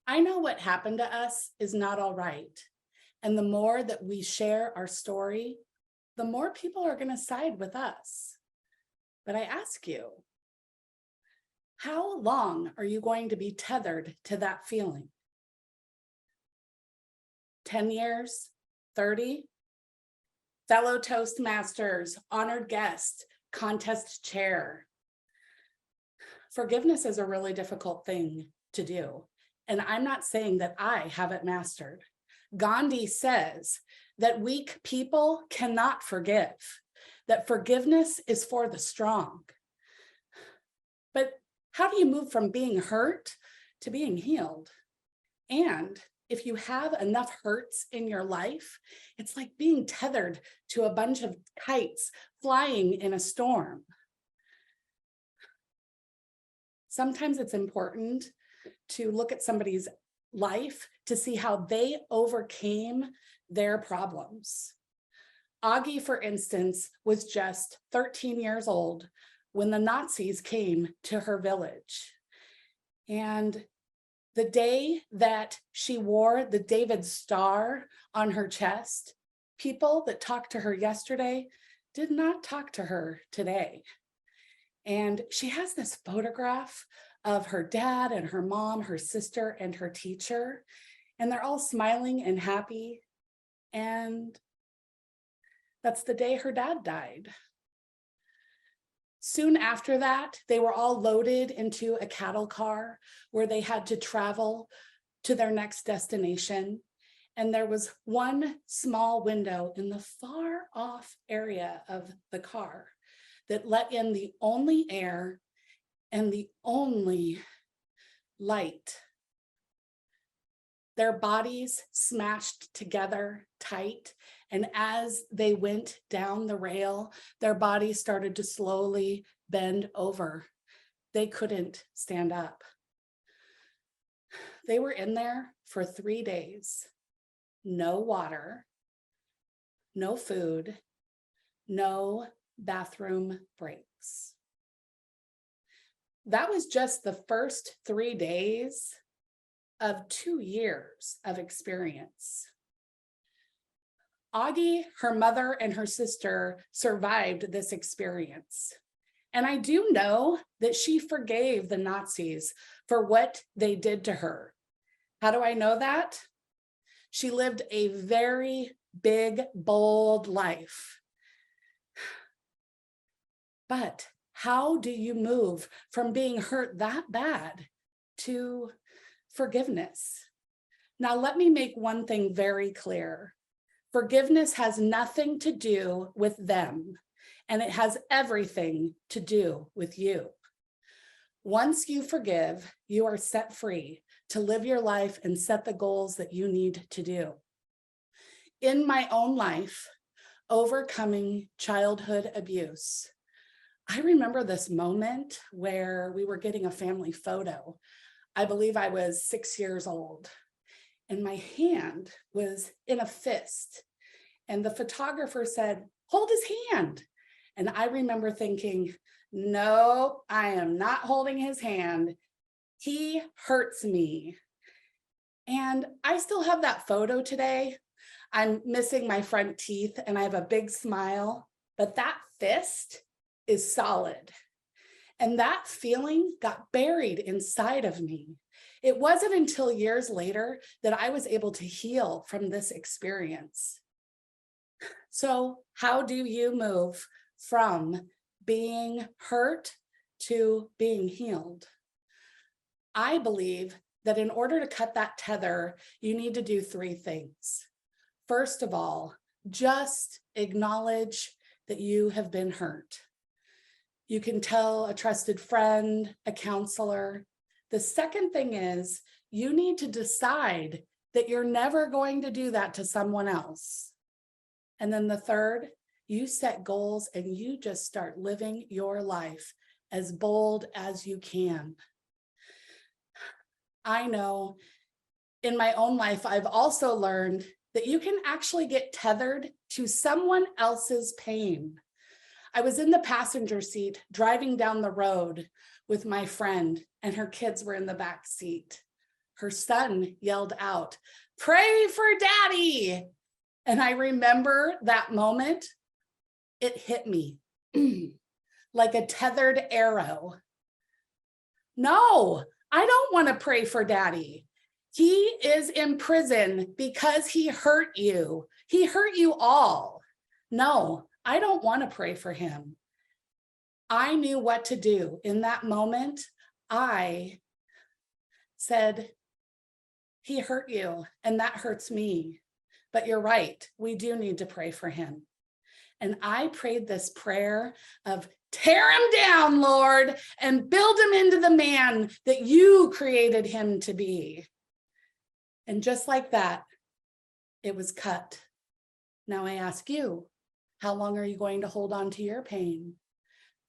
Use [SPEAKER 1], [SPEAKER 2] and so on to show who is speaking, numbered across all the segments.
[SPEAKER 1] I know what happened to us is not all right. And the more that we share our story, the more people are going to side with us. But I ask you, how long are you going to be tethered to that feeling? 10 years? 30? Fellow Toastmasters, honored guest, contest chair. Forgiveness is a really difficult thing to do. And I'm not saying that I have it mastered. Gandhi says that weak people cannot forgive, that forgiveness is for the strong. But how do you move from being hurt to being healed? And if you have enough hurts in your life, it's like being tethered to a bunch of kites flying in a storm. Sometimes it's important to look at somebody's life to see how they overcame their problems. Augie, for instance, was just 13 years old when the Nazis came to her village. And the day that she wore the David Star on her chest, people that talked to her yesterday did not talk to her today. And she has this photograph of her dad and her mom, her sister, and her teacher, and they're all smiling and happy. And that's the day her dad died. Soon after that, they were all loaded into a cattle car where they had to travel to their next destination. And there was one small window in the far off area of the car that let in the only air and the only light. Their bodies smashed together tight, and as they went down the rail, their bodies started to slowly bend over. They couldn't stand up. They were in there for 3 days. No water, no food, no bathroom breaks. That was just the first 3 days of 2 years of experience. Augie, her mother, and her sister survived this experience. And I do know that she forgave the Nazis for what they did to her. How do I know that? She lived a very big, bold life. But how do you move from being hurt that bad to forgiveness? Now, let me make one thing very clear. Forgiveness has nothing to do with them, and it has everything to do with you. Once you forgive, you are set free to live your life and set the goals that you need to do. In my own life, overcoming childhood abuse, I remember this moment where we were getting a family photo. I believe I was 6 years old, and my hand was in a fist. And the photographer said, "Hold his hand." And I remember thinking, no, I am not holding his hand. He hurts me. And I still have that photo today. I'm missing my front teeth and I have a big smile, but that fist is solid. And that feeling got buried inside of me. It wasn't until years later that I was able to heal from this experience. So how do you move from being hurt to being healed? I believe that in order to cut that tether, you need to do 3 things. First of all, just acknowledge that you have been hurt. You can tell a trusted friend, a counselor. The second thing is you need to decide that you're never going to do that to someone else. And then the third, you set goals and you just start living your life as bold as you can. I know in my own life, I've also learned that you can actually get tethered to someone else's pain. I was in the passenger seat driving down the road with my friend, and her kids were in the back seat. her son yelled out, "Pray for daddy." And I remember that moment, it hit me like a tethered arrow. No, I don't want to pray for daddy. He is in prison because he hurt you. He hurt you all. No, I don't want to pray for him. I knew what to do. In that moment, I said, he hurt you, and that hurts me. But you're right, we do need to pray for him. And I prayed this prayer of, tear him down, Lord, and build him into the man that you created him to be. And just like that, it was cut. Now I ask you, how long are you going to hold on to your pain?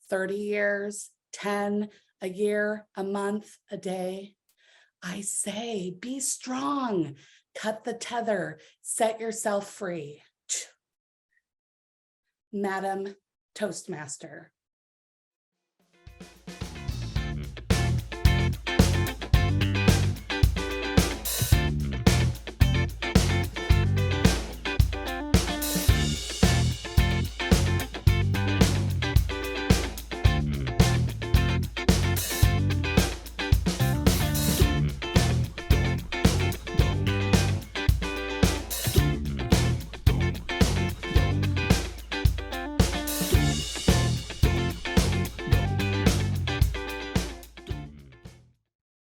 [SPEAKER 1] 30 years, 10, a year, a month, a day? I say, be strong, cut the tether, set yourself free. Madam Toastmaster,